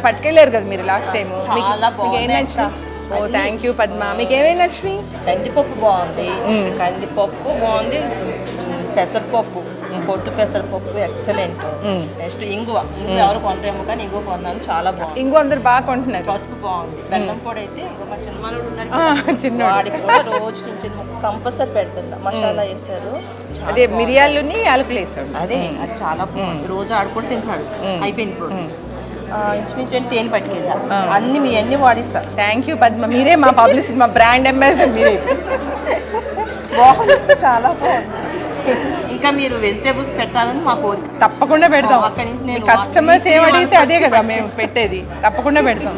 అలా పట్టుకెళ్ళారు కదా మీరు లాస్ట్ టైం. చాలా బాగుంది. ఓ థ్యాంక్ యూ పద్మ. మీకు ఏమేమి నచ్చినాయి? కందిపప్పు బాగుంది, కందిపప్పు బాగుంది, పెసరపప్పు, పొట్టు పెసరపప్పు ఎక్సలెంట్. నెక్స్ట్ ఇంగువ ఎవరు కొనరేమో కానీ ఇంగువ కొన్నాను, చాలా బాగుంది. ఇంగువ అందరు బాగా కొంటున్నారు. పసుపు బాగుంది. బెల్లం పొడి అయితే మా చిన్నవాడు వాడికి కూడా రోజు చిన్న కంపల్సరీ పెడుతుందా మసాలా వేసారు. అదే మిరియాలుని యాలకులు వేసాడు. అదే అది చాలా బాగుంది. రోజు ఆడుకుంటూ తింటాడు. అయిపోయింది ఇప్పుడు ఇంచుమించు తేనె పట్టుకెళ్ళా అన్ని మీ అన్ని వాడిస్తా. థ్యాంక్ యూ పద్మ, మీరే మా పబ్లిసిటీ, మా బ్రాండ్ అంబాసిడర్ మీరే. బాగుంది, చాలా బాగుంది. ఇంకా మీరు వెజిటేబుల్స్ పెట్టాలని మా కోరిక. తప్పకుండా పెడతాం. అక్కడి నుంచి నేను కస్టమర్స్ ఏమడిగితే అదే కదా మేము పెట్టేది, తప్పకుండా పెడతాం.